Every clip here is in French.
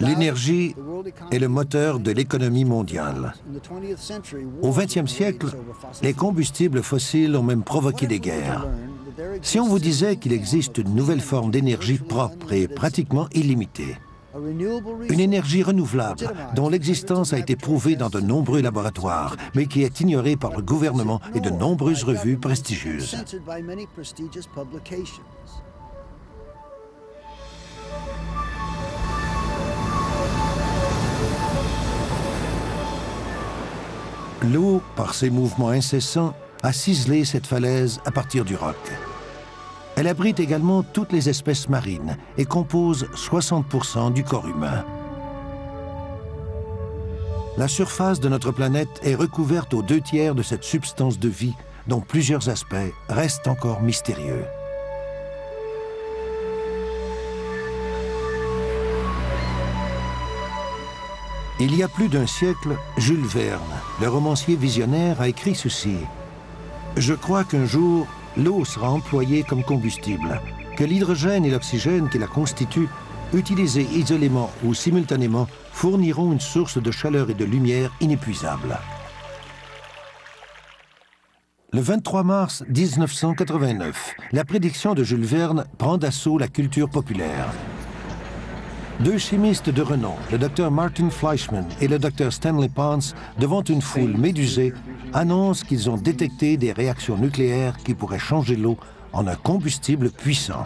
L'énergie est le moteur de l'économie mondiale. Au XXe siècle, les combustibles fossiles ont même provoqué des guerres. Si on vous disait qu'il existe une nouvelle forme d'énergie propre et pratiquement illimitée, une énergie renouvelable dont l'existence a été prouvée dans de nombreux laboratoires, mais qui est ignorée par le gouvernement et de nombreuses revues prestigieuses. L'eau, par ses mouvements incessants, a ciselé cette falaise à partir du roc. Elle abrite également toutes les espèces marines et compose 60% du corps humain. La surface de notre planète est recouverte aux 2/3 de cette substance de vie dont plusieurs aspects restent encore mystérieux. Il y a plus d'un siècle, Jules Verne, le romancier visionnaire, a écrit ceci. « Je crois qu'un jour, l'eau sera employée comme combustible, que l'hydrogène et l'oxygène qui la constituent, utilisés isolément ou simultanément, fourniront une source de chaleur et de lumière inépuisable. » Le 23 mars 1989, la prédiction de Jules Verne prend d'assaut la culture populaire. Deux chimistes de renom, le Dr Martin Fleischmann et le Dr Stanley Pons, devant une foule médusée, annoncent qu'ils ont détecté des réactions nucléaires qui pourraient changer l'eau en un combustible puissant.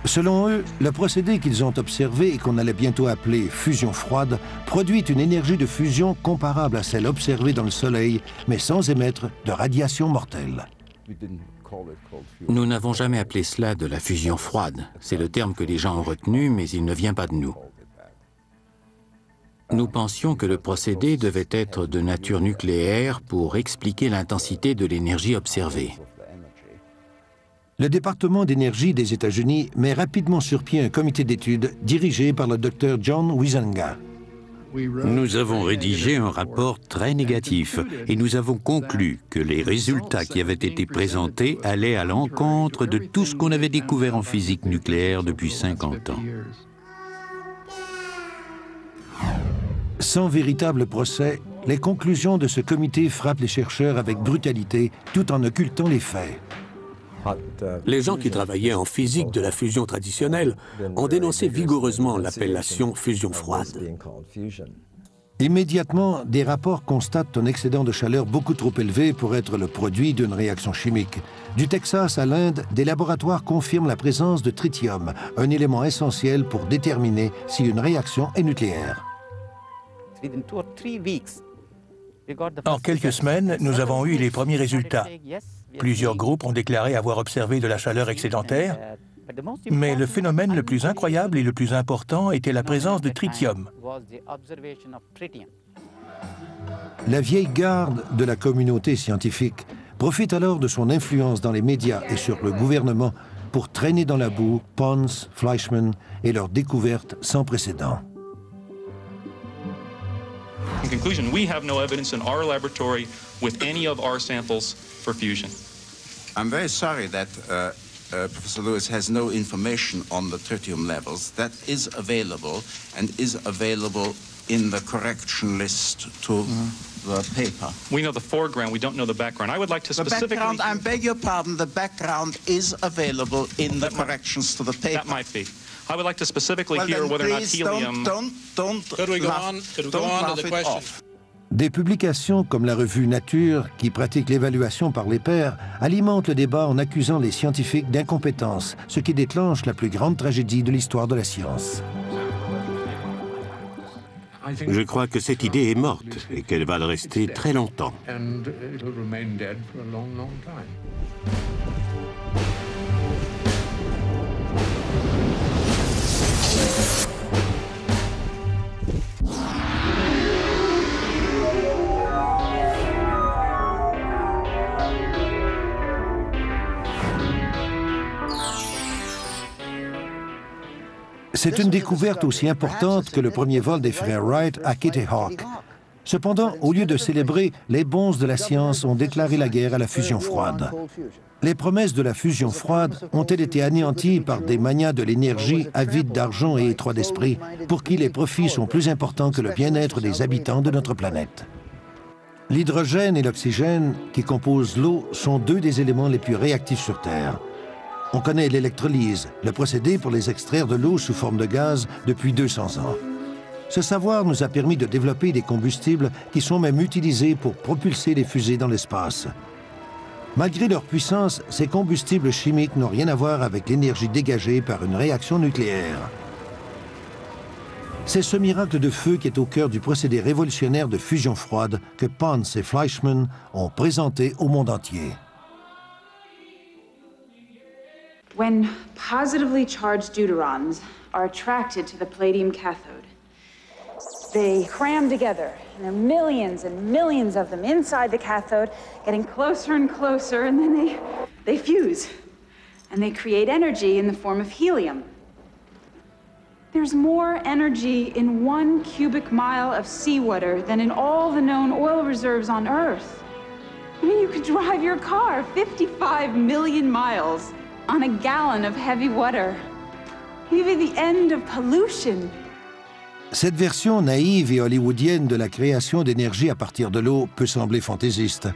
Selon eux, le procédé qu'ils ont observé et qu'on allait bientôt appeler fusion froide produit une énergie de fusion comparable à celle observée dans le Soleil, mais sans émettre de radiation mortelle. Nous n'avons jamais appelé cela de la fusion froide. C'est le terme que les gens ont retenu, mais il ne vient pas de nous. Nous pensions que le procédé devait être de nature nucléaire pour expliquer l'intensité de l'énergie observée. Le département d'énergie des États-Unis met rapidement sur pied un comité d'études dirigé par le Dr John Huizenga. Nous avons rédigé un rapport très négatif et nous avons conclu que les résultats qui avaient été présentés allaient à l'encontre de tout ce qu'on avait découvert en physique nucléaire depuis 50 ans. Sans véritable procès, les conclusions de ce comité frappent les chercheurs avec brutalité tout en occultant les faits. Les gens qui travaillaient en physique de la fusion traditionnelle ont dénoncé vigoureusement l'appellation fusion froide. Immédiatement, des rapports constatent un excédent de chaleur beaucoup trop élevé pour être le produit d'une réaction chimique. Du Texas à l'Inde, des laboratoires confirment la présence de tritium, un élément essentiel pour déterminer si une réaction est nucléaire. En quelques semaines, nous avons eu les premiers résultats. Plusieurs groupes ont déclaré avoir observé de la chaleur excédentaire, mais le phénomène le plus incroyable et le plus important était la présence de tritium. La vieille garde de la communauté scientifique profite alors de son influence dans les médias et sur le gouvernement pour traîner dans la boue Pons, Fleischmann et leurs découvertes sans précédent. In conclusion, we have no evidence in our laboratory with any of our samples for fusion. I'm very sorry that Professor Lewis has no information on the tritium levels. That is available in the correction list to the paper. We know the foreground, we don't know the background. I would like to specifically... The background, I beg your pardon, the background is available in the corrections to the paper. That might be. I would like to specifically hear whether or not helium... Could we go on to the question? Des publications comme la revue Nature, qui pratique l'évaluation par les pairs, alimentent le débat en accusant les scientifiques d'incompétence, ce qui déclenche la plus grande tragédie de l'histoire de la science. Je crois que cette idée est morte et qu'elle va le rester très longtemps. C'est une découverte aussi importante que le premier vol des frères Wright à Kitty Hawk. Cependant, au lieu de célébrer, les bonzes de la science ont déclaré la guerre à la fusion froide. Les promesses de la fusion froide ont-elles été anéanties par des manias de l'énergie avides d'argent et étroits d'esprit, pour qui les profits sont plus importants que le bien-être des habitants de notre planète? L'hydrogène et l'oxygène, qui composent l'eau, sont deux des éléments les plus réactifs sur Terre. On connaît l'électrolyse, le procédé pour les extraire de l'eau sous forme de gaz depuis 200 ans. Ce savoir nous a permis de développer des combustibles qui sont même utilisés pour propulser les fusées dans l'espace. Malgré leur puissance, ces combustibles chimiques n'ont rien à voir avec l'énergie dégagée par une réaction nucléaire. C'est ce miracle de feu qui est au cœur du procédé révolutionnaire de fusion froide que Pons et Fleischmann ont présenté au monde entier. When positively charged deuterons are attracted to the palladium cathode, they cram together, and there are millions and millions of them inside the cathode, getting closer and closer, and then they fuse. And they create energy in the form of helium. There's more energy in 1 cubic mile of seawater than in all the known oil reserves on Earth. I mean, you could drive your car 55 million miles on a gallon of heavy water. Maybe the end of pollution. Cette version naïve et hollywoodienne de la création d'énergie à partir de l'eau peut sembler fantaisiste.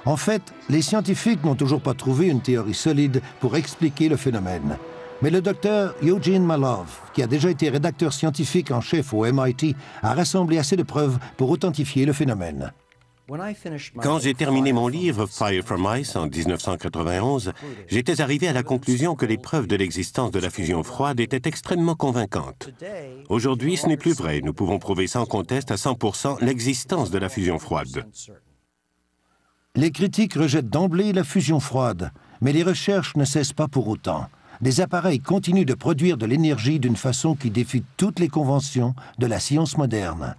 En fait, les scientifiques n'ont toujours pas trouvé une théorie solide pour expliquer le phénomène. Mais le docteur Eugene Malov, qui a déjà été rédacteur scientifique en chef au MIT, a rassemblé assez de preuves pour authentifier le phénomène. Quand j'ai terminé mon livre Fire from Ice en 1991, j'étais arrivé à la conclusion que les preuves de l'existence de la fusion froide étaient extrêmement convaincantes. Aujourd'hui, ce n'est plus vrai. Nous pouvons prouver sans conteste à 100% l'existence de la fusion froide. Les critiques rejettent d'emblée la fusion froide, mais les recherches ne cessent pas pour autant. Des appareils continuent de produire de l'énergie d'une façon qui défie toutes les conventions de la science moderne.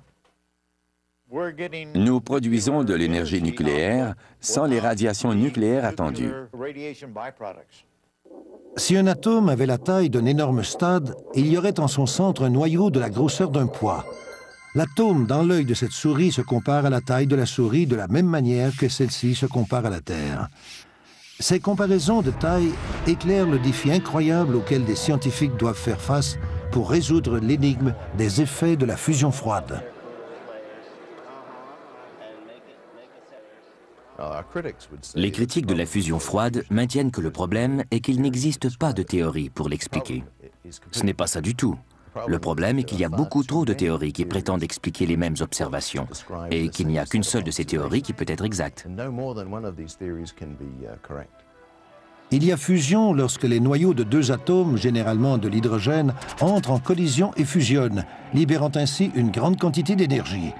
Nous produisons de l'énergie nucléaire sans les radiations nucléaires attendues. Si un atome avait la taille d'un énorme stade, il y aurait en son centre un noyau de la grosseur d'un pois. L'atome dans l'œil de cette souris se compare à la taille de la souris de la même manière que celle-ci se compare à la Terre. Ces comparaisons de taille éclairent le défi incroyable auquel des scientifiques doivent faire face pour résoudre l'énigme des effets de la fusion froide. Les critiques de la fusion froide maintiennent que le problème est qu'il n'existe pas de théorie pour l'expliquer. Ce n'est pas ça du tout. Le problème est qu'il y a beaucoup trop de théories qui prétendent expliquer les mêmes observations et qu'il n'y a qu'une seule de ces théories qui peut être exacte. Il y a fusion lorsque les noyaux de deux atomes, généralement de l'hydrogène, entrent en collision et fusionnent, libérant ainsi une grande quantité d'énergie.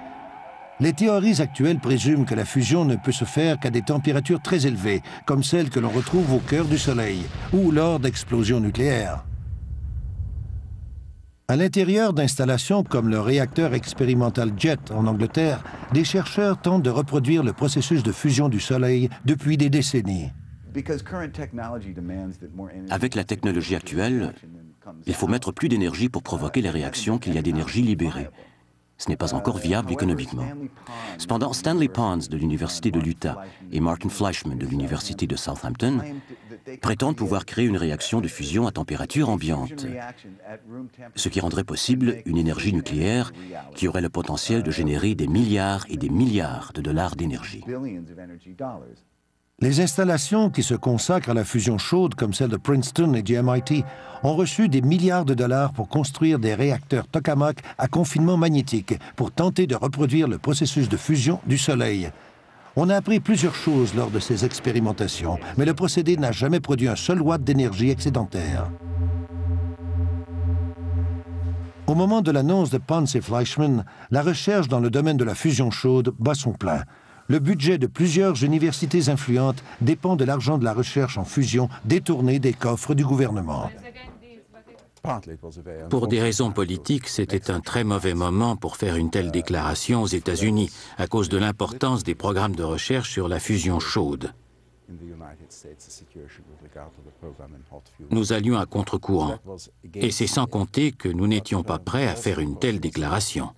Les théories actuelles présument que la fusion ne peut se faire qu'à des températures très élevées, comme celles que l'on retrouve au cœur du Soleil, ou lors d'explosions nucléaires. À l'intérieur d'installations comme le réacteur expérimental JET en Angleterre, des chercheurs tentent de reproduire le processus de fusion du Soleil depuis des décennies. Avec la technologie actuelle, il faut mettre plus d'énergie pour provoquer les réactions qu'il y a d'énergie libérée. Ce n'est pas encore viable économiquement. Cependant, Stanley Pons de l'Université de l'Utah et Martin Fleischmann de l'Université de Southampton prétendent pouvoir créer une réaction de fusion à température ambiante, ce qui rendrait possible une énergie nucléaire qui aurait le potentiel de générer des milliards et des milliards de dollars d'énergie. Les installations qui se consacrent à la fusion chaude, comme celle de Princeton et du MIT, ont reçu des milliards de dollars pour construire des réacteurs tokamak à confinement magnétique pour tenter de reproduire le processus de fusion du Soleil. On a appris plusieurs choses lors de ces expérimentations, mais le procédé n'a jamais produit un seul watt d'énergie excédentaire. Au moment de l'annonce de Pons et Fleischmann, la recherche dans le domaine de la fusion chaude bat son plein. Le budget de plusieurs universités influentes dépend de l'argent de la recherche en fusion détourné des coffres du gouvernement. Pour des raisons politiques, c'était un très mauvais moment pour faire une telle déclaration aux États-Unis, à cause de l'importance des programmes de recherche sur la fusion chaude. Nous allions à contre-courant, et c'est sans compter que nous n'étions pas prêts à faire une telle déclaration.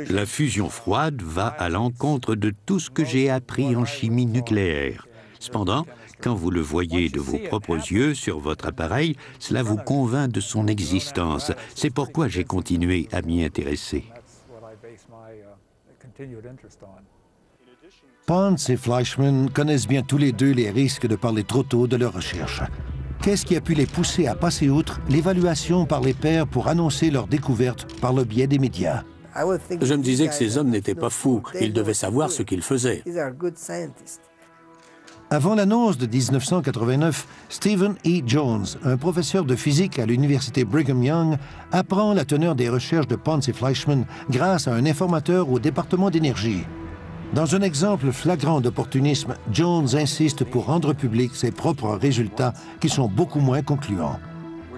La fusion froide va à l'encontre de tout ce que j'ai appris en chimie nucléaire. Cependant, quand vous le voyez de vos propres yeux sur votre appareil, cela vous convainc de son existence. C'est pourquoi j'ai continué à m'y intéresser. Pons et Fleischmann connaissent bien tous les deux les risques de parler trop tôt de leurs recherches. Qu'est-ce qui a pu les pousser à passer outre l'évaluation par les pairs pour annoncer leurs découvertes par le biais des médias? Je me disais que ces hommes n'étaient pas fous. Ils devaient savoir ce qu'ils faisaient. Avant l'annonce de 1989, Stephen E. Jones, un professeur de physique à l'université Brigham Young, apprend la teneur des recherches de Pons et Fleischmann grâce à un informateur au département d'énergie. Dans un exemple flagrant d'opportunisme, Jones insiste pour rendre publics ses propres résultats qui sont beaucoup moins concluants.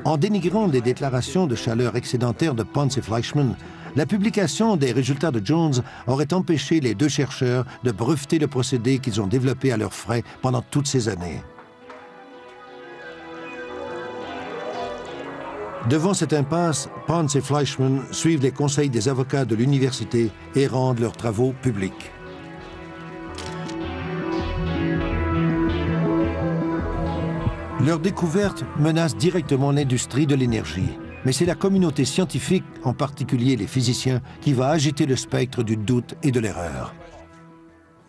En dénigrant les déclarations de chaleur excédentaire de Pons et Fleischmann, la publication des résultats de Jones aurait empêché les deux chercheurs de breveter le procédé qu'ils ont développé à leurs frais pendant toutes ces années. Devant cette impasse, Pons et Fleischmann suivent les conseils des avocats de l'université et rendent leurs travaux publics. Leur découverte menace directement l'industrie de l'énergie. Mais c'est la communauté scientifique, en particulier les physiciens, qui va agiter le spectre du doute et de l'erreur.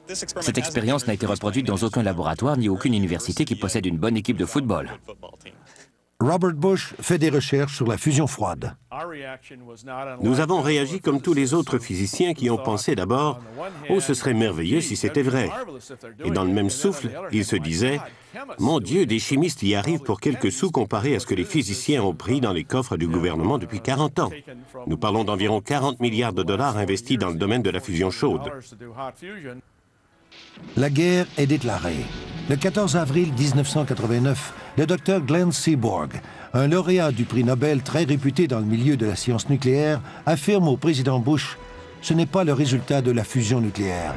Cette expérience n'a été reproduite dans aucun laboratoire ni aucune université qui possède une bonne équipe de football. Robert Bush fait des recherches sur la fusion froide. Nous avons réagi comme tous les autres physiciens qui ont pensé d'abord « Oh, ce serait merveilleux si c'était vrai ». Et dans le même souffle, ils se disaient « Mon Dieu, des chimistes y arrivent pour quelques sous comparé à ce que les physiciens ont pris dans les coffres du gouvernement depuis 40 ans. » Nous parlons d'environ 40 milliards de dollars investis dans le domaine de la fusion chaude. La guerre est déclarée. Le 14 avril 1989, le docteur Glenn Seaborg, un lauréat du prix Nobel très réputé dans le milieu de la science nucléaire, affirme au président Bush « Ce n'est pas le résultat de la fusion nucléaire ».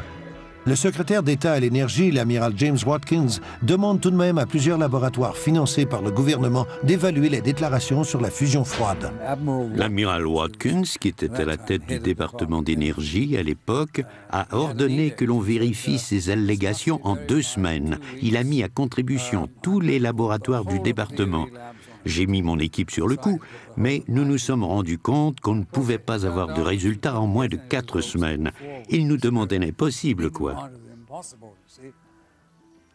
Le secrétaire d'État à l'énergie, l'amiral James Watkins, demande tout de même à plusieurs laboratoires financés par le gouvernement d'évaluer les déclarations sur la fusion froide. L'amiral Watkins, qui était à la tête du département d'énergie à l'époque, a ordonné que l'on vérifie ces allégations en 2 semaines. Il a mis à contribution tous les laboratoires du département. J'ai mis mon équipe sur le coup, mais nous nous sommes rendus compte qu'on ne pouvait pas avoir de résultats en moins de 4 semaines. Ils nous demandaient l'impossible, quoi.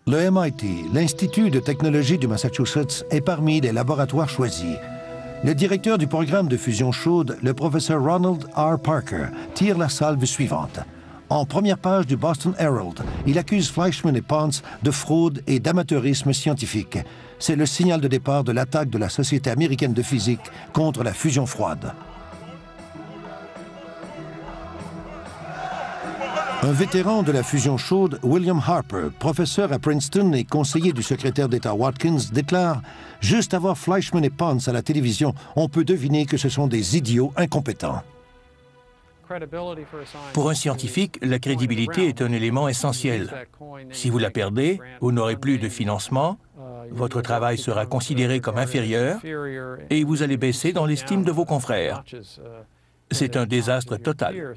Le MIT, l'Institut de technologie du Massachusetts, est parmi les laboratoires choisis. Le directeur du programme de fusion chaude, le professeur Ronald R. Parker, tire la salve suivante. En première page du Boston Herald, il accuse Fleischmann et Pons de fraude et d'amateurisme scientifique. C'est le signal de départ de l'attaque de la Société américaine de physique contre la fusion froide. Un vétéran de la fusion chaude, William Harper, professeur à Princeton et conseiller du secrétaire d'État Watkins, déclare « Juste à voir Fleischmann et Pons à la télévision, on peut deviner que ce sont des idiots incompétents. » Pour un scientifique, la crédibilité est un élément essentiel. Si vous la perdez, vous n'aurez plus de financement, votre travail sera considéré comme inférieur et vous allez baisser dans l'estime de vos confrères. C'est un désastre total.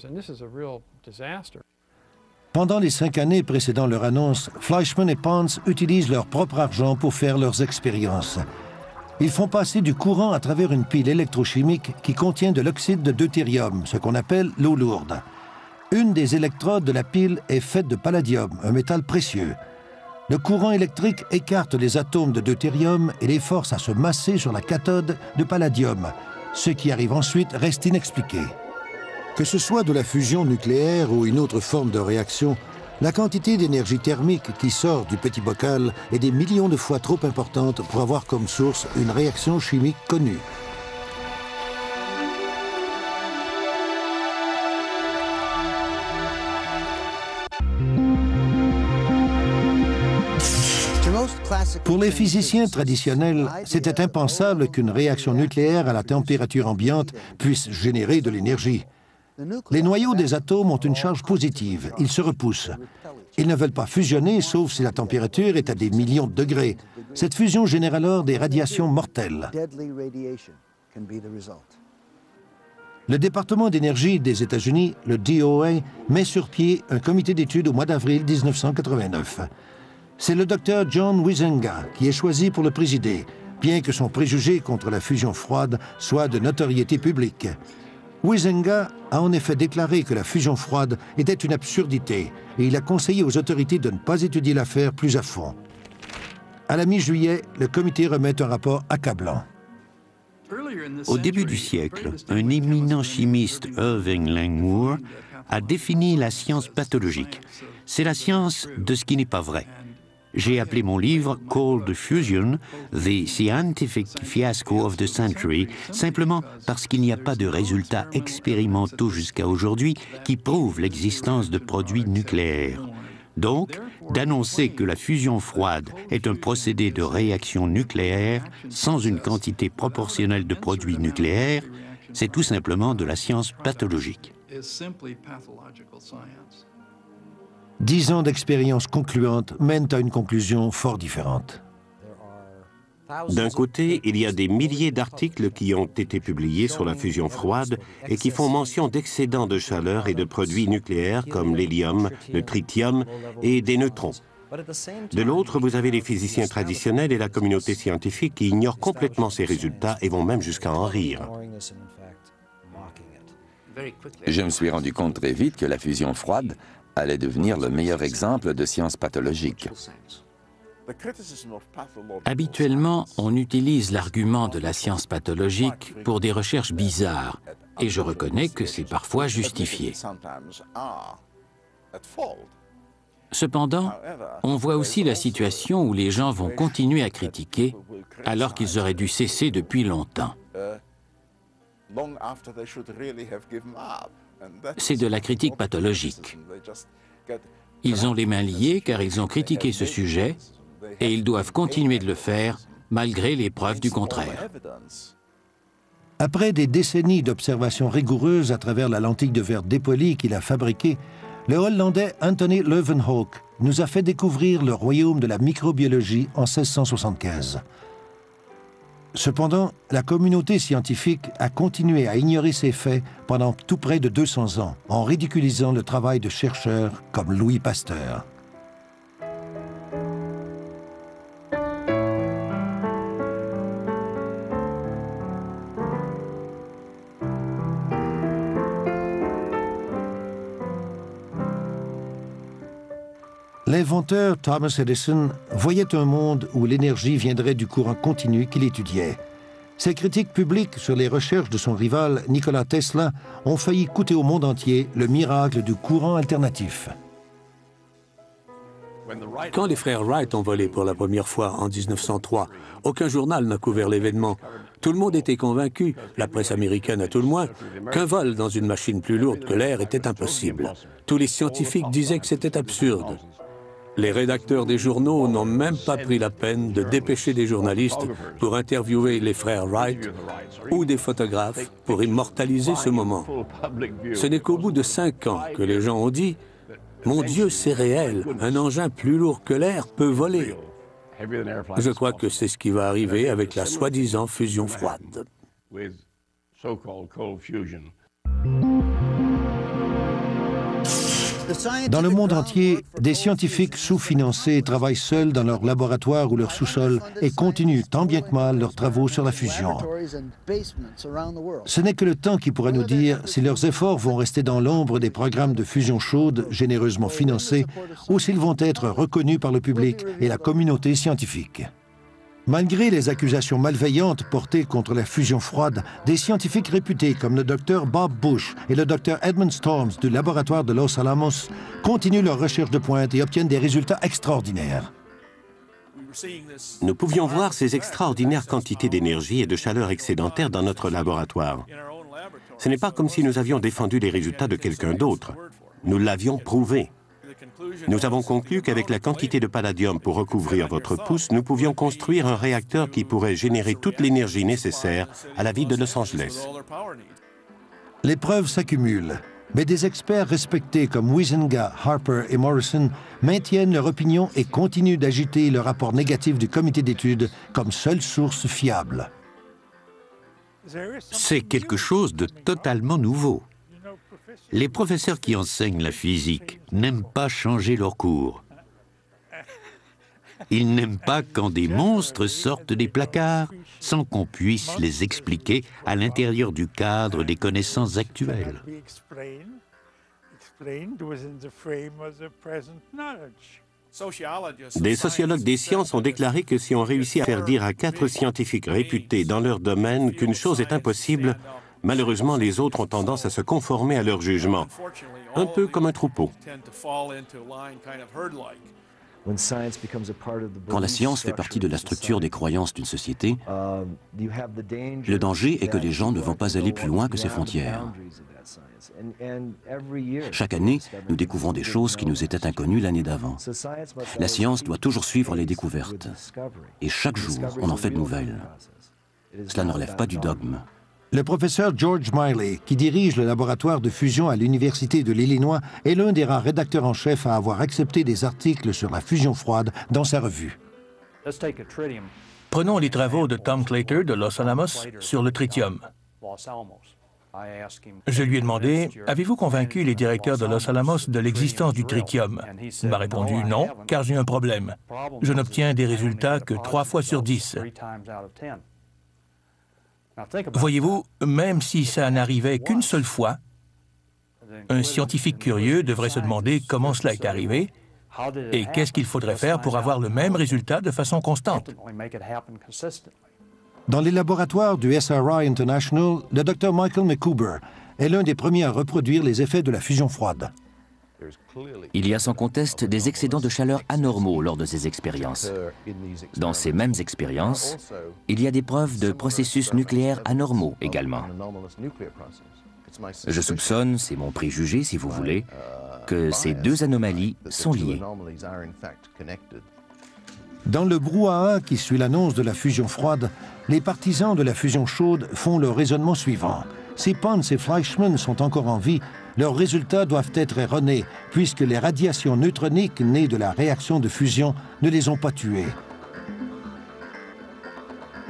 Pendant les 5 années précédant leur annonce, Fleischmann et Pons utilisent leur propre argent pour faire leurs expériences. Ils font passer du courant à travers une pile électrochimique qui contient de l'oxyde de deutérium, ce qu'on appelle l'eau lourde. Une des électrodes de la pile est faite de palladium, un métal précieux. Le courant électrique écarte les atomes de deutérium et les force à se masser sur la cathode de palladium. Ce qui arrive ensuite reste inexpliqué. Que ce soit de la fusion nucléaire ou une autre forme de réaction, la quantité d'énergie thermique qui sort du petit bocal est des millions de fois trop importante pour avoir comme source une réaction chimique connue. Pour les physiciens traditionnels, c'était impensable qu'une réaction nucléaire à la température ambiante puisse générer de l'énergie. Les noyaux des atomes ont une charge positive, ils se repoussent. Ils ne veulent pas fusionner, sauf si la température est à des millions de degrés. Cette fusion génère alors des radiations mortelles. Le département d'énergie des États-Unis, le DOA, met sur pied un comité d'études au mois d'avril 1989. C'est le docteur John Huizenga qui est choisi pour le présider, bien que son préjugé contre la fusion froide soit de notoriété publique. Huizenga a en effet déclaré que la fusion froide était une absurdité et il a conseillé aux autorités de ne pas étudier l'affaire plus à fond. À la mi-juillet, le comité remet un rapport accablant. Au début du siècle, un éminent chimiste, Irving Langmuir, a défini la science pathologique. C'est la science de ce qui n'est pas vrai. J'ai appelé mon livre « Cold Fusion, The Scientific Fiasco of the Century » simplement parce qu'il n'y a pas de résultats expérimentaux jusqu'à aujourd'hui qui prouvent l'existence de produits nucléaires. Donc, d'annoncer que la fusion froide est un procédé de réaction nucléaire sans une quantité proportionnelle de produits nucléaires, c'est tout simplement de la science pathologique. 10 ans d'expérience concluante mènent à une conclusion fort différente. D'un côté, il y a des milliers d'articles qui ont été publiés sur la fusion froide et qui font mention d'excédents de chaleur et de produits nucléaires comme l'hélium, le tritium et des neutrons. De l'autre, vous avez les physiciens traditionnels et la communauté scientifique qui ignorent complètement ces résultats et vont même jusqu'à en rire. Je me suis rendu compte très vite que la fusion froide allait devenir le meilleur exemple de science pathologique. Habituellement, on utilise l'argument de la science pathologique pour des recherches bizarres, et je reconnais que c'est parfois justifié. Cependant, on voit aussi la situation où les gens vont continuer à critiquer alors qu'ils auraient dû cesser depuis longtemps. C'est de la critique pathologique. Ils ont les mains liées car ils ont critiqué ce sujet et ils doivent continuer de le faire malgré les preuves du contraire. Après des décennies d'observations rigoureuses à travers la lentille de verre dépolie qu'il a fabriquée, le Hollandais Anthony Leeuwenhoek nous a fait découvrir le royaume de la microbiologie en 1675. Cependant, la communauté scientifique a continué à ignorer ces faits pendant tout près de 200 ans, en ridiculisant le travail de chercheurs comme Louis Pasteur. L'inventeur Thomas Edison voyait un monde où l'énergie viendrait du courant continu qu'il étudiait. Ses critiques publiques sur les recherches de son rival Nikola Tesla ont failli coûter au monde entier le miracle du courant alternatif. Quand les frères Wright ont volé pour la première fois en 1903, aucun journal n'a couvert l'événement. Tout le monde était convaincu, la presse américaine à tout le moins, qu'un vol dans une machine plus lourde que l'air était impossible. Tous les scientifiques disaient que c'était absurde. Les rédacteurs des journaux n'ont même pas pris la peine de dépêcher des journalistes pour interviewer les frères Wright ou des photographes pour immortaliser ce moment. Ce n'est qu'au bout de 5 ans que les gens ont dit « Mon Dieu, c'est réel, un engin plus lourd que l'air peut voler ». Je crois que c'est ce qui va arriver avec la soi-disant fusion froide. Dans le monde entier, des scientifiques sous-financés travaillent seuls dans leur laboratoire ou leur sous-sol et continuent tant bien que mal leurs travaux sur la fusion. Ce n'est que le temps qui pourra nous dire si leurs efforts vont rester dans l'ombre des programmes de fusion chaude généreusement financés ou s'ils vont être reconnus par le public et la communauté scientifique. Malgré les accusations malveillantes portées contre la fusion froide, des scientifiques réputés comme le Dr Bob Bush et le Dr Edmund Storms du laboratoire de Los Alamos continuent leurs recherches de pointe et obtiennent des résultats extraordinaires. Nous pouvions voir ces extraordinaires quantités d'énergie et de chaleur excédentaires dans notre laboratoire. Ce n'est pas comme si nous avions défendu les résultats de quelqu'un d'autre. Nous l'avions prouvé. Nous avons conclu qu'avec la quantité de palladium pour recouvrir votre pouce, nous pouvions construire un réacteur qui pourrait générer toute l'énergie nécessaire à la ville de Los Angeles. Les preuves s'accumulent, mais des experts respectés comme Huizenga, Harper et Morrison maintiennent leur opinion et continuent d'agiter le rapport négatif du comité d'études comme seule source fiable. C'est quelque chose de totalement nouveau. Les professeurs qui enseignent la physique n'aiment pas changer leurs cours. Ils n'aiment pas quand des monstres sortent des placards sans qu'on puisse les expliquer à l'intérieur du cadre des connaissances actuelles. Des sociologues des sciences ont déclaré que si on réussit à faire dire à 4 scientifiques réputés dans leur domaine qu'une chose est impossible, malheureusement les autres ont tendance à se conformer à leur jugement, un peu comme un troupeau. Quand la science fait partie de la structure des croyances d'une société, le danger est que les gens ne vont pas aller plus loin que ces frontières. Chaque année, nous découvrons des choses qui nous étaient inconnues l'année d'avant. La science doit toujours suivre les découvertes. Et chaque jour, on en fait de nouvelles. Cela ne relève pas du dogme. Le professeur George Miley, qui dirige le laboratoire de fusion à l'Université de l'Illinois, est l'un des rares rédacteurs en chef à avoir accepté des articles sur la fusion froide dans sa revue. Prenons les travaux de Tom Claytor de Los Alamos sur le tritium. Je lui ai demandé, « Avez-vous convaincu les directeurs de Los Alamos de l'existence du tritium ?» Il m'a répondu, « Non, car j'ai un problème. Je n'obtiens des résultats que 3 fois sur 10. » Voyez-vous, même si ça n'arrivait qu'une seule fois, un scientifique curieux devrait se demander comment cela est arrivé et qu'est-ce qu'il faudrait faire pour avoir le même résultat de façon constante. Dans les laboratoires du SRI International, le Dr Michael McCuber est l'un des premiers à reproduire les effets de la fusion froide. Il y a sans conteste des excédents de chaleur anormaux lors de ces expériences. Dans ces mêmes expériences, il y a des preuves de processus nucléaires anormaux également. Je soupçonne, c'est mon préjugé si vous voulez, que ces deux anomalies sont liées. Dans le brouhaha qui suit l'annonce de la fusion froide, les partisans de la fusion chaude font le raisonnement suivant. Si Pons et Fleischmann sont encore en vie, leurs résultats doivent être erronés, puisque les radiations neutroniques nées de la réaction de fusion ne les ont pas tués.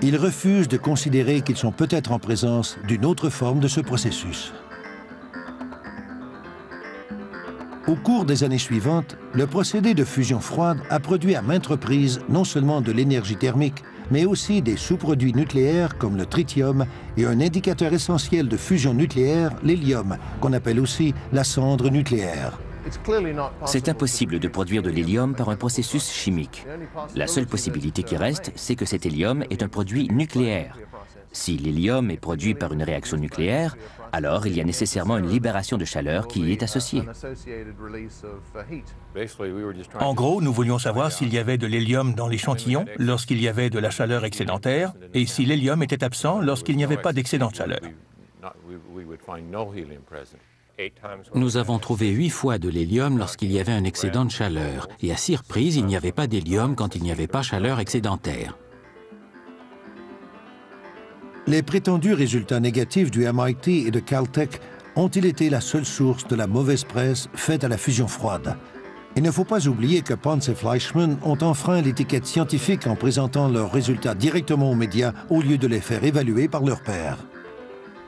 Ils refusent de considérer qu'ils sont peut-être en présence d'une autre forme de ce processus. Au cours des années suivantes, le procédé de fusion froide a produit à maintes reprises non seulement de l'énergie thermique, mais aussi des sous-produits nucléaires comme le tritium et un indicateur essentiel de fusion nucléaire, l'hélium, qu'on appelle aussi la cendre nucléaire. C'est impossible de produire de l'hélium par un processus chimique. La seule possibilité qui reste, c'est que cet hélium est un produit nucléaire. Si l'hélium est produit par une réaction nucléaire, alors il y a nécessairement une libération de chaleur qui y est associée. En gros, nous voulions savoir s'il y avait de l'hélium dans l'échantillon lorsqu'il y avait de la chaleur excédentaire et si l'hélium était absent lorsqu'il n'y avait pas d'excédent de chaleur. Nous avons trouvé 8 fois de l'hélium lorsqu'il y avait un excédent de chaleur. Et à 6 reprises, il n'y avait pas d'hélium quand il n'y avait pas chaleur excédentaire. Les prétendus résultats négatifs du MIT et de Caltech ont-ils été la seule source de la mauvaise presse faite à la fusion froide? Il ne faut pas oublier que Pons et Fleischmann ont enfreint l'étiquette scientifique en présentant leurs résultats directement aux médias au lieu de les faire évaluer par leurs pairs.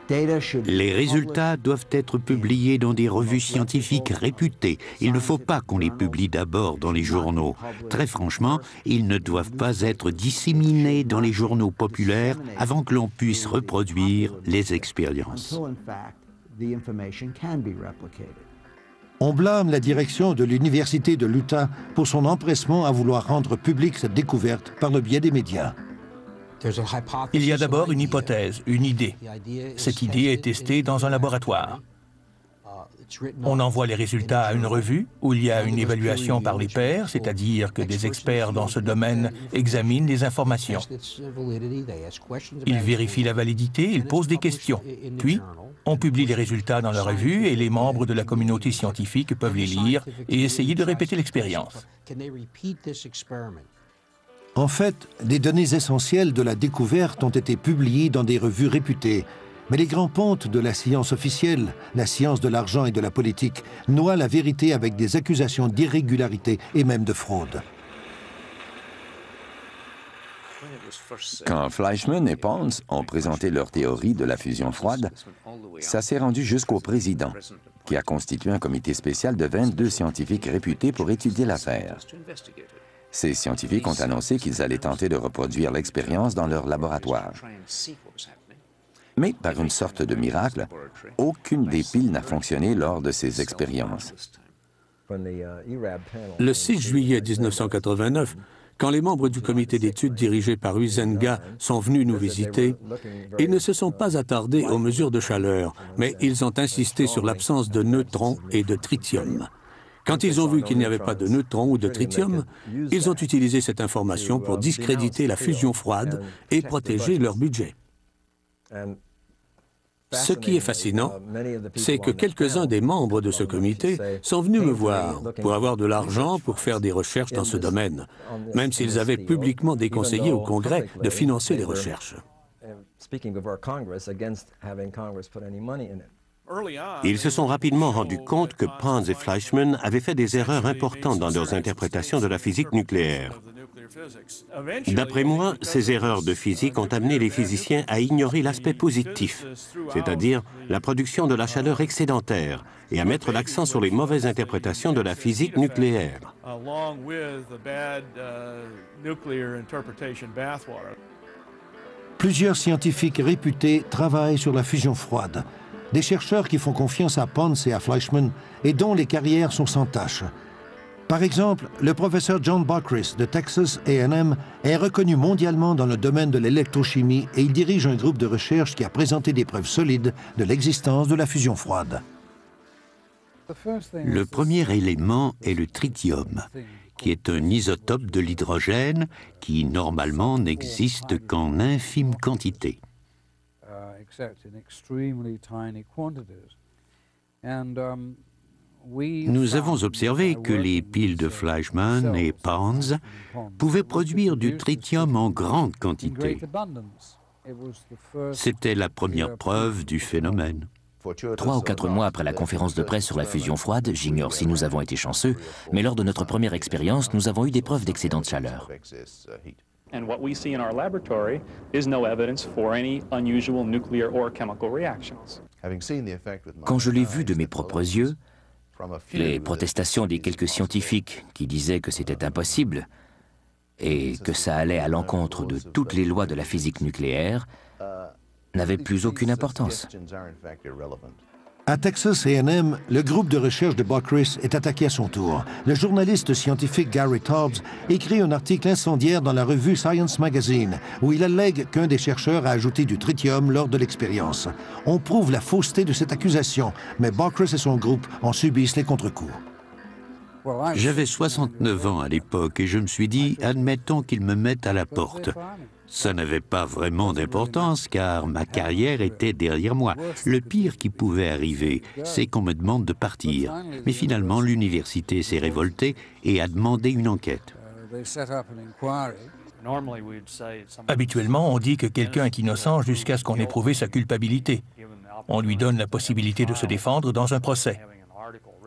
Les résultats doivent être publiés dans des revues scientifiques réputées. Il ne faut pas qu'on les publie d'abord dans les journaux. Très franchement, ils ne doivent pas être disséminés dans les journaux populaires avant que l'on puisse reproduire les expériences. On blâme la direction de l'Université de l'Utah pour son empressement à vouloir rendre publique cette découverte par le biais des médias. Il y a d'abord une hypothèse, une idée. Cette idée est testée dans un laboratoire. On envoie les résultats à une revue où il y a une évaluation par les pairs, c'est-à-dire que des experts dans ce domaine examinent les informations. Ils vérifient la validité, ils posent des questions. Puis, on publie les résultats dans la revue et les membres de la communauté scientifique peuvent les lire et essayer de répéter l'expérience. En fait, des données essentielles de la découverte ont été publiées dans des revues réputées. Mais les grands pontes de la science officielle, la science de l'argent et de la politique, noient la vérité avec des accusations d'irrégularité et même de fraude. Quand Fleischmann et Pons ont présenté leur théorie de la fusion froide, ça s'est rendu jusqu'au président, qui a constitué un comité spécial de 22 scientifiques réputés pour étudier l'affaire. Ces scientifiques ont annoncé qu'ils allaient tenter de reproduire l'expérience dans leur laboratoire. Mais par une sorte de miracle, aucune des piles n'a fonctionné lors de ces expériences. Le 6 juillet 1989, quand les membres du comité d'études dirigé par Huizenga sont venus nous visiter, ils ne se sont pas attardés aux mesures de chaleur, mais ils ont insisté sur l'absence de neutrons et de tritium. Quand ils ont vu qu'il n'y avait pas de neutrons ou de tritium, ils ont utilisé cette information pour discréditer la fusion froide et protéger leur budget. Ce qui est fascinant, c'est que quelques-uns des membres de ce comité sont venus me voir pour avoir de l'argent pour faire des recherches dans ce domaine, même s'ils avaient publiquement déconseillé au Congrès de financer les recherches. Ils se sont rapidement rendus compte que Pons et Fleischmann avaient fait des erreurs importantes dans leurs interprétations de la physique nucléaire. D'après moi, ces erreurs de physique ont amené les physiciens à ignorer l'aspect positif, c'est-à-dire la production de la chaleur excédentaire, et à mettre l'accent sur les mauvaises interprétations de la physique nucléaire. Plusieurs scientifiques réputés travaillent sur la fusion froide. Des chercheurs qui font confiance à Pons et à Fleischmann et dont les carrières sont sans tache. Par exemple, le professeur John Bockris de Texas A&M est reconnu mondialement dans le domaine de l'électrochimie et il dirige un groupe de recherche qui a présenté des preuves solides de l'existence de la fusion froide. Le premier élément est le tritium, qui est un isotope de l'hydrogène qui, normalement, n'existe qu'en infime quantité. Nous avons observé que les piles de Fleischmann et Pons pouvaient produire du tritium en grande quantité. C'était la première preuve du phénomène. 3 ou 4 mois après la conférence de presse sur la fusion froide, j'ignore si nous avons été chanceux, mais lors de notre première expérience, nous avons eu des preuves d'excédent de chaleur. And what we see in our laboratory is no evidence for any unusual nuclear or chemical reactions. Quand je l'ai vu de mes propres yeux, les protestations des quelques scientifiques qui disaient que c'était impossible et que ça allait à l'encontre de toutes les lois de la physique nucléaire n'avaient plus aucune importance. À Texas A&M, le groupe de recherche de Bockris est attaqué à son tour. Le journaliste scientifique Gary Taubes écrit un article incendiaire dans la revue Science Magazine, où il allègue qu'un des chercheurs a ajouté du tritium lors de l'expérience. On prouve la fausseté de cette accusation, mais Bockris et son groupe en subissent les contre-coups. J'avais 69 ans à l'époque et je me suis dit, admettons qu'ils me mettent à la porte. Ça n'avait pas vraiment d'importance car ma carrière était derrière moi. Le pire qui pouvait arriver, c'est qu'on me demande de partir. Mais finalement, l'université s'est révoltée et a demandé une enquête. Habituellement, on dit que quelqu'un est innocent jusqu'à ce qu'on ait prouvé sa culpabilité. On lui donne la possibilité de se défendre dans un procès.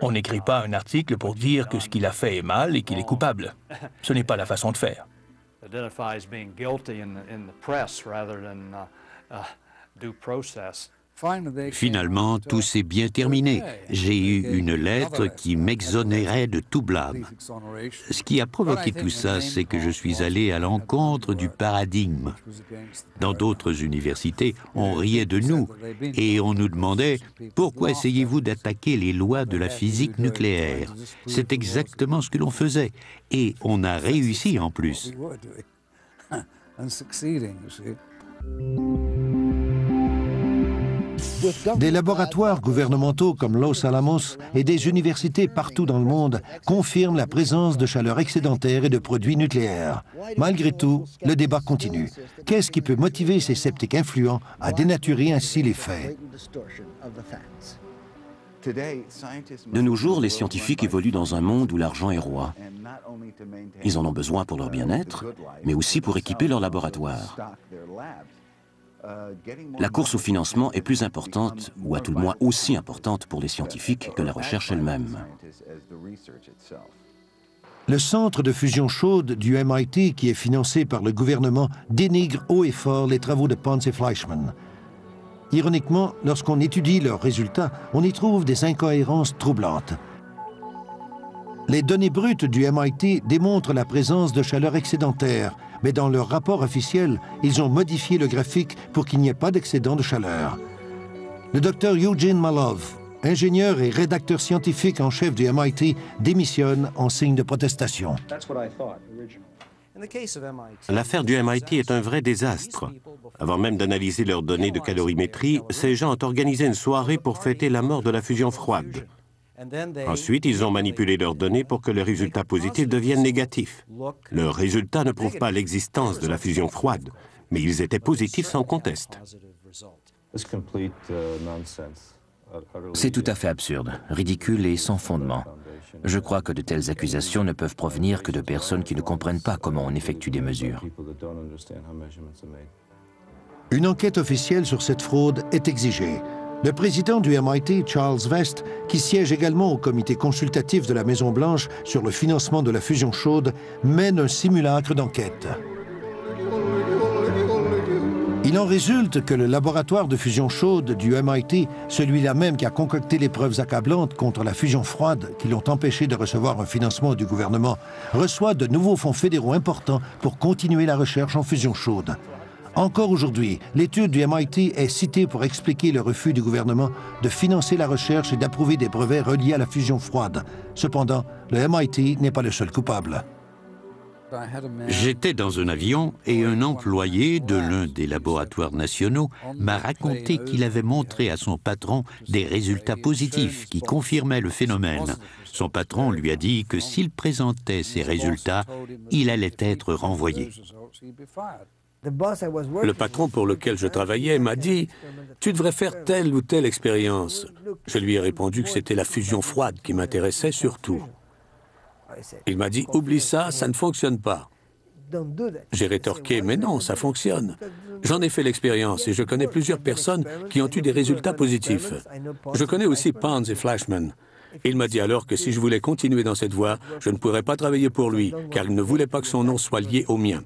On n'écrit pas un article pour dire que ce qu'il a fait est mal et qu'il est coupable. Ce n'est pas la façon de faire. Finalement, tout s'est bien terminé. J'ai eu une lettre qui m'exonérait de tout blâme. Ce qui a provoqué tout ça, c'est que je suis allé à l'encontre du paradigme. Dans d'autres universités, on riait de nous et on nous demandait « Pourquoi essayez-vous d'attaquer les lois de la physique nucléaire ?» C'est exactement ce que l'on faisait. Et on a réussi en plus. Des laboratoires gouvernementaux comme Los Alamos et des universités partout dans le monde confirment la présence de chaleur excédentaire et de produits nucléaires. Malgré tout, le débat continue. Qu'est-ce qui peut motiver ces sceptiques influents à dénaturer ainsi les faits? De nos jours, les scientifiques évoluent dans un monde où l'argent est roi. Ils en ont besoin pour leur bien-être, mais aussi pour équiper leurs laboratoires. La course au financement est plus importante, ou à tout le moins aussi importante pour les scientifiques que la recherche elle-même. Le centre de fusion chaude du MIT, qui est financé par le gouvernement, dénigre haut et fort les travaux de Pons et Fleischmann. Ironiquement, lorsqu'on étudie leurs résultats, on y trouve des incohérences troublantes. Les données brutes du MIT démontrent la présence de chaleur excédentaire, mais dans leur rapport officiel, ils ont modifié le graphique pour qu'il n'y ait pas d'excédent de chaleur. Le docteur Eugene Malov, ingénieur et rédacteur scientifique en chef du MIT, démissionne en signe de protestation. L'affaire du MIT est un vrai désastre. Avant même d'analyser leurs données de calorimétrie, ces gens ont organisé une soirée pour fêter la mort de la fusion froide. Ensuite, ils ont manipulé leurs données pour que les résultats positifs deviennent négatifs. Leurs résultats ne prouvent pas l'existence de la fusion froide, mais ils étaient positifs sans conteste. C'est tout à fait absurde, ridicule et sans fondement. Je crois que de telles accusations ne peuvent provenir que de personnes qui ne comprennent pas comment on effectue des mesures. Une enquête officielle sur cette fraude est exigée. Le président du MIT, Charles Vest, qui siège également au comité consultatif de la Maison-Blanche sur le financement de la fusion chaude, mène un simulacre d'enquête. Il en résulte que le laboratoire de fusion chaude du MIT, celui-là même qui a concocté les preuves accablantes contre la fusion froide qui l'ont empêché de recevoir un financement du gouvernement, reçoit de nouveaux fonds fédéraux importants pour continuer la recherche en fusion chaude. Encore aujourd'hui, l'étude du MIT est citée pour expliquer le refus du gouvernement de financer la recherche et d'approuver des brevets reliés à la fusion froide. Cependant, le MIT n'est pas le seul coupable. J'étais dans un avion et un employé de l'un des laboratoires nationaux m'a raconté qu'il avait montré à son patron des résultats positifs qui confirmaient le phénomène. Son patron lui a dit que s'il présentait ces résultats, il allait être renvoyé. Le patron pour lequel je travaillais m'a dit « Tu devrais faire telle ou telle expérience ». Je lui ai répondu que c'était la fusion froide qui m'intéressait surtout. Il m'a dit « Oublie ça, ça ne fonctionne pas ». J'ai rétorqué « Mais non, ça fonctionne ». J'en ai fait l'expérience et je connais plusieurs personnes qui ont eu des résultats positifs. Je connais aussi Pons et Fleischmann. Il m'a dit alors que si je voulais continuer dans cette voie, je ne pourrais pas travailler pour lui, car il ne voulait pas que son nom soit lié au mien.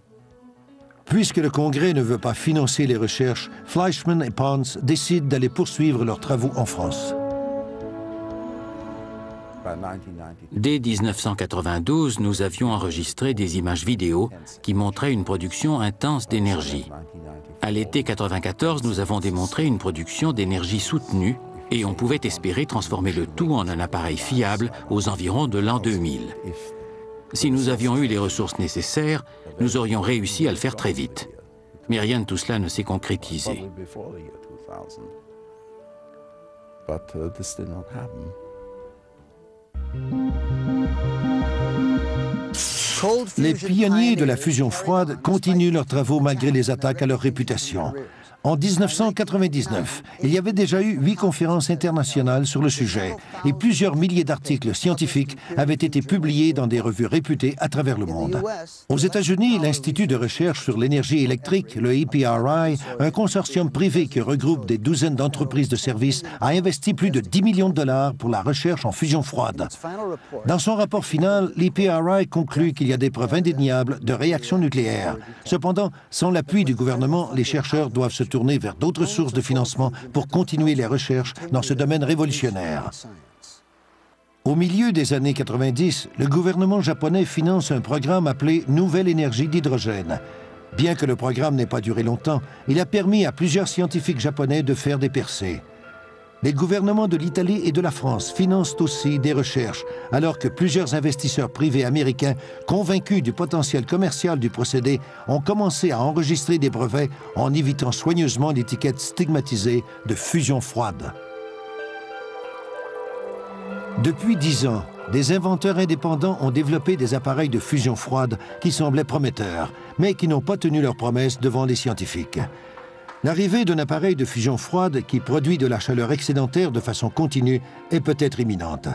Puisque le Congrès ne veut pas financer les recherches, Fleischmann et Pons décident d'aller poursuivre leurs travaux en France. Dès 1992, nous avions enregistré des images vidéo qui montraient une production intense d'énergie. À l'été 1994, nous avons démontré une production d'énergie soutenue et on pouvait espérer transformer le tout en un appareil fiable aux environs de l'an 2000. Si nous avions eu les ressources nécessaires, nous aurions réussi à le faire très vite. Mais rien de tout cela ne s'est concrétisé. Les pionniers de la fusion froide continuent leurs travaux malgré les attaques à leur réputation. En 1999, il y avait déjà eu 8 conférences internationales sur le sujet et plusieurs milliers d'articles scientifiques avaient été publiés dans des revues réputées à travers le monde. Aux États-Unis, l'Institut de recherche sur l'énergie électrique, le EPRI, un consortium privé qui regroupe des douzaines d'entreprises de services, a investi plus de 10 millions de dollars pour la recherche en fusion froide. Dans son rapport final, l'EPRI conclut qu'il y a des preuves indéniables de réactions nucléaires. Cependant, sans l'appui du gouvernement, les chercheurs doivent se tourner vers d'autres sources de financement pour continuer les recherches dans ce domaine révolutionnaire. Au milieu des années 90, le gouvernement japonais finance un programme appelé Nouvelle énergie d'hydrogène. Bien que le programme n'ait pas duré longtemps, il a permis à plusieurs scientifiques japonais de faire des percées. Les gouvernements de l'Italie et de la France financent aussi des recherches, alors que plusieurs investisseurs privés américains, convaincus du potentiel commercial du procédé, ont commencé à enregistrer des brevets en évitant soigneusement l'étiquette stigmatisée de fusion froide. Depuis 10 ans, des inventeurs indépendants ont développé des appareils de fusion froide qui semblaient prometteurs, mais qui n'ont pas tenu leurs promesses devant les scientifiques. L'arrivée d'un appareil de fusion froide qui produit de la chaleur excédentaire de façon continue est peut-être imminente.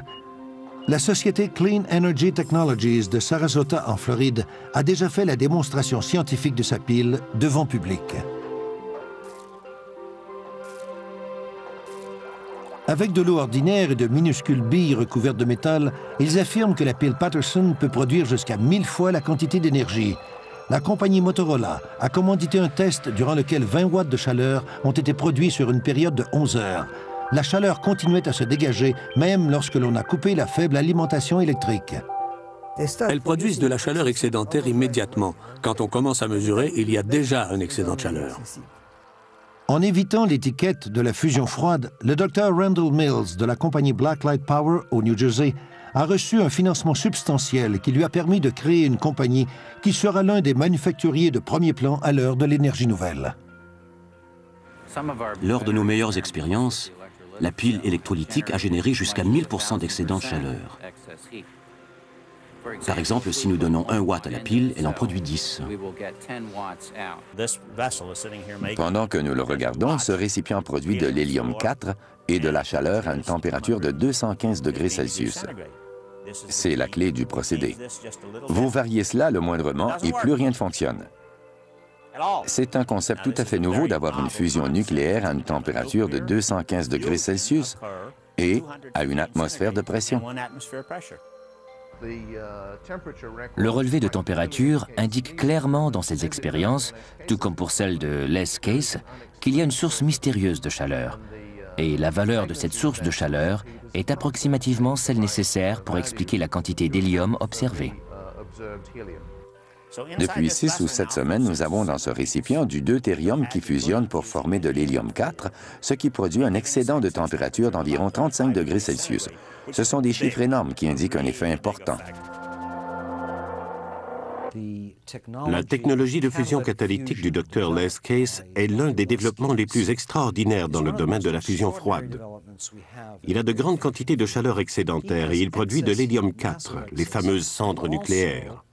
La société Clean Energy Technologies de Sarasota, en Floride, a déjà fait la démonstration scientifique de sa pile devant public. Avec de l'eau ordinaire et de minuscules billes recouvertes de métal, ils affirment que la pile Patterson peut produire jusqu'à 1000 fois la quantité d'énergie. La compagnie Motorola a commandité un test durant lequel 20 watts de chaleur ont été produits sur une période de 11 heures. La chaleur continuait à se dégager, même lorsque l'on a coupé la faible alimentation électrique. Elles produisent de la chaleur excédentaire immédiatement. Quand on commence à mesurer, il y a déjà un excédent de chaleur. En évitant l'étiquette de la fusion froide, le Dr Randall Mills de la compagnie Blacklight Power au New Jersey a reçu un financement substantiel qui lui a permis de créer une compagnie qui sera l'un des manufacturiers de premier plan à l'heure de l'énergie nouvelle. Lors de nos meilleures expériences, la pile électrolytique a généré jusqu'à 1000% d'excédent de chaleur. Par exemple, si nous donnons 1 watt à la pile, elle en produit 10. Pendant que nous le regardons, ce récipient produit de l'hélium 4 et de la chaleur à une température de 215 degrés Celsius. C'est la clé du procédé. Vous variez cela le moindrement et plus rien ne fonctionne. C'est un concept tout à fait nouveau d'avoir une fusion nucléaire à une température de 215 degrés Celsius et à une atmosphère de pression. Le relevé de température indique clairement dans ces expériences, tout comme pour celle de Les Case, qu'il y a une source mystérieuse de chaleur. Et la valeur de cette source de chaleur est approximativement celle nécessaire pour expliquer la quantité d'hélium observée. Depuis 6 ou 7 semaines, nous avons dans ce récipient du deutérium qui fusionne pour former de l'hélium 4, ce qui produit un excédent de température d'environ 35 degrés Celsius. Ce sont des chiffres énormes qui indiquent un effet important. La technologie de fusion catalytique du Dr Les Case est l'un des développements les plus extraordinaires dans le domaine de la fusion froide. Il a de grandes quantités de chaleur excédentaire et il produit de l'hélium 4, les fameuses cendres nucléaires.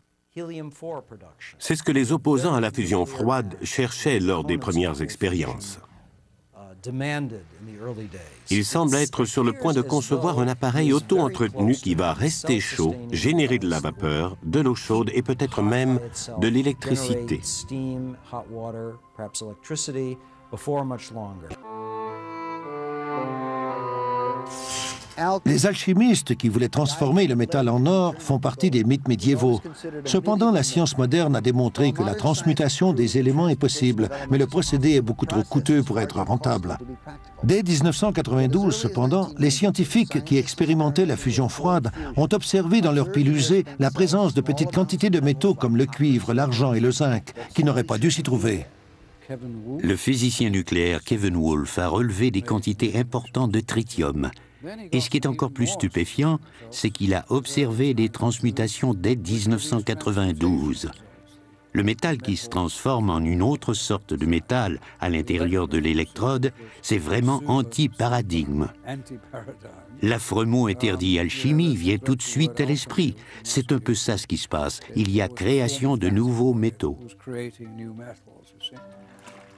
C'est ce que les opposants à la fusion froide cherchaient lors des premières expériences. Il semble être sur le point de concevoir un appareil auto-entretenu qui va rester chaud, générer de la vapeur, de l'eau chaude et peut-être même de l'électricité. Les alchimistes qui voulaient transformer le métal en or font partie des mythes médiévaux. Cependant, la science moderne a démontré que la transmutation des éléments est possible, mais le procédé est beaucoup trop coûteux pour être rentable. Dès 1992, cependant, les scientifiques qui expérimentaient la fusion froide ont observé dans leurs piles usées la présence de petites quantités de métaux comme le cuivre, l'argent et le zinc, qui n'auraient pas dû s'y trouver. Le physicien nucléaire Kevin Wolf a relevé des quantités importantes de tritium. Et ce qui est encore plus stupéfiant, c'est qu'il a observé des transmutations dès 1992. Le métal qui se transforme en une autre sorte de métal à l'intérieur de l'électrode, c'est vraiment anti-paradigme. L'affreux mot interdit alchimie vient tout de suite à l'esprit. C'est un peu ça ce qui se passe. Il y a création de nouveaux métaux.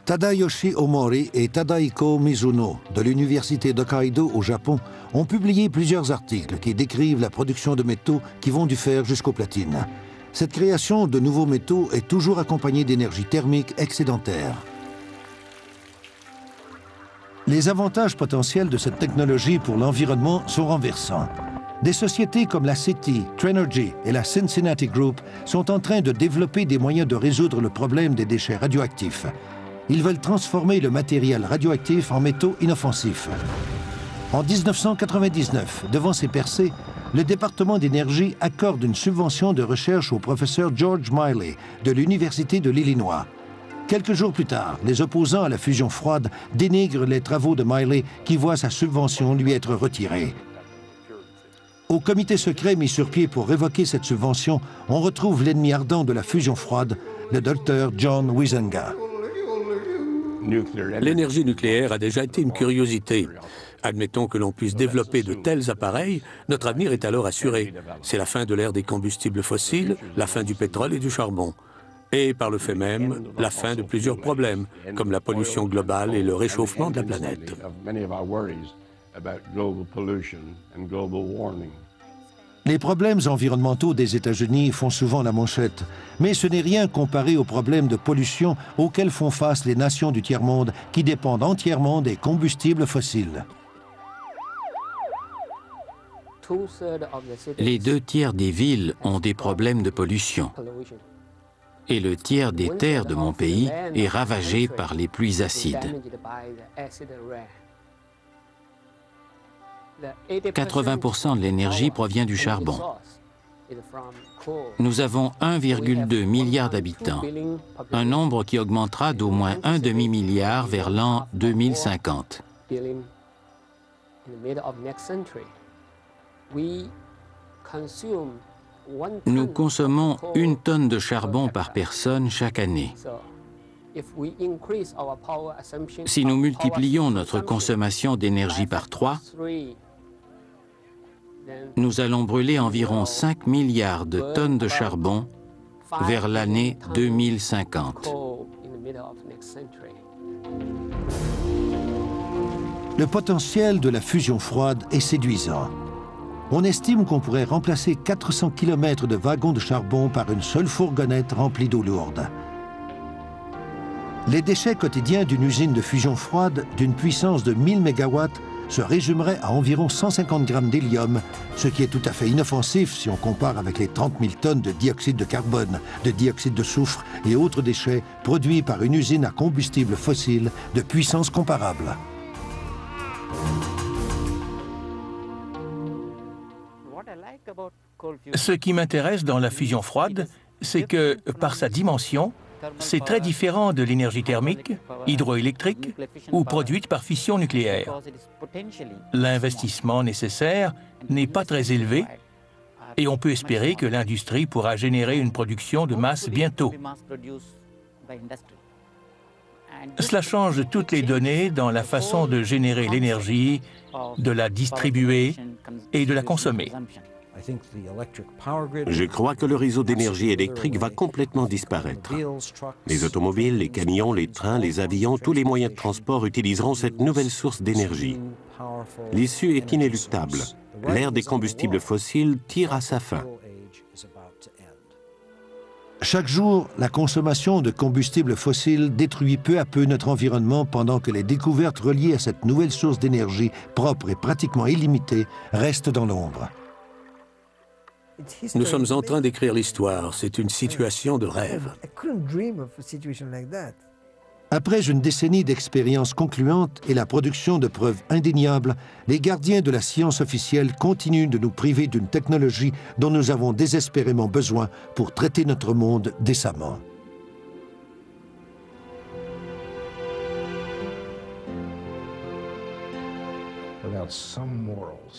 Tadayoshi Omori et Tadaiko Mizuno de l'université d'Hokkaido au Japon ont publié plusieurs articles qui décrivent la production de métaux qui vont du fer jusqu'aux platines. Cette création de nouveaux métaux est toujours accompagnée d'énergie thermique excédentaire. Les avantages potentiels de cette technologie pour l'environnement sont renversants. Des sociétés comme la CETI, Trenergy et la Cincinnati Group sont en train de développer des moyens de résoudre le problème des déchets radioactifs. Ils veulent transformer le matériel radioactif en métaux inoffensifs. En 1999, devant ces percées, le département d'énergie accorde une subvention de recherche au professeur George Miley de l'Université de l'Illinois. Quelques jours plus tard, les opposants à la fusion froide dénigrent les travaux de Miley qui voit sa subvention lui être retirée. Au comité secret mis sur pied pour révoquer cette subvention, on retrouve l'ennemi ardent de la fusion froide, le Dr John Huizenga. L'énergie nucléaire a déjà été une curiosité. Admettons que l'on puisse développer de tels appareils, notre avenir est alors assuré. C'est la fin de l'ère des combustibles fossiles, la fin du pétrole et du charbon. Et par le fait même, la fin de plusieurs problèmes, comme la pollution globale et le réchauffement de la planète. Les problèmes environnementaux des États-Unis font souvent la manchette, mais ce n'est rien comparé aux problèmes de pollution auxquels font face les nations du tiers-monde qui dépendent entièrement des combustibles fossiles. Les 2 tiers des villes ont des problèmes de pollution. Et le tiers des terres de mon pays est ravagé par les pluies acides. 80% de l'énergie provient du charbon. Nous avons 1,2 milliard d'habitants, un nombre qui augmentera d'au moins un demi-milliard vers l'an 2050. Nous consommons 1 tonne de charbon par personne chaque année. Si nous multiplions notre consommation d'énergie par 3, nous allons brûler environ 5 milliards de tonnes de charbon vers l'année 2050. Le potentiel de la fusion froide est séduisant. On estime qu'on pourrait remplacer 400 km de wagons de charbon par une seule fourgonnette remplie d'eau lourde. Les déchets quotidiens d'une usine de fusion froide d'une puissance de 1000 MW se résumeraient à environ 150 grammes d'hélium, ce qui est tout à fait inoffensif si on compare avec les 30 000 tonnes de dioxyde de carbone, de dioxyde de soufre et autres déchets produits par une usine à combustible fossile de puissance comparable. Ce qui m'intéresse dans la fusion froide, c'est que, par sa dimension, c'est très différent de l'énergie thermique, hydroélectrique ou produite par fission nucléaire. L'investissement nécessaire n'est pas très élevé et on peut espérer que l'industrie pourra générer une production de masse bientôt. Cela change toutes les données dans la façon de générer l'énergie, de la distribuer et de la consommer. Je crois que le réseau d'énergie électrique va complètement disparaître. Les automobiles, les camions, les trains, les avions, tous les moyens de transport utiliseront cette nouvelle source d'énergie. L'issue est inéluctable. L'ère des combustibles fossiles tire à sa fin. Chaque jour, la consommation de combustibles fossiles détruit peu à peu notre environnement pendant que les découvertes reliées à cette nouvelle source d'énergie propre et pratiquement illimitée restent dans l'ombre. Nous sommes en train d'écrire l'histoire. C'est une situation de rêve. Après une décennie d'expériences concluantes et la production de preuves indéniables, les gardiens de la science officielle continuent de nous priver d'une technologie dont nous avons désespérément besoin pour traiter notre monde décemment.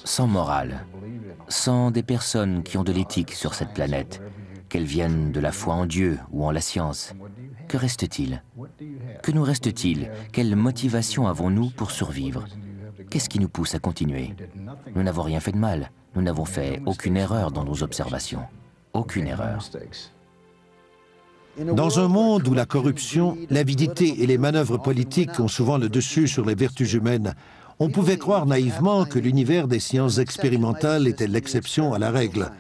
Sans morale, sans des personnes qui ont de l'éthique sur cette planète, qu'elles viennent de la foi en Dieu ou en la science, que reste-t-il? Que nous reste-t-il? Quelle motivation avons-nous pour survivre? Qu'est-ce qui nous pousse à continuer? Nous n'avons rien fait de mal. Nous n'avons fait aucune erreur dans nos observations. Aucune erreur. Dans un monde où la corruption, l'avidité et les manœuvres politiques ont souvent le dessus sur les vertus humaines, on pouvait croire naïvement que l'univers des sciences expérimentales était l'exception à la règle.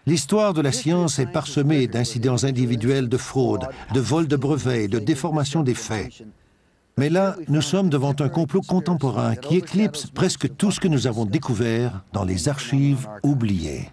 L'histoire de la science est parsemée d'incidents individuels de fraude, de vol de brevets et de déformation des faits. Mais là, nous sommes devant un complot contemporain qui éclipse presque tout ce que nous avons découvert dans les archives oubliées.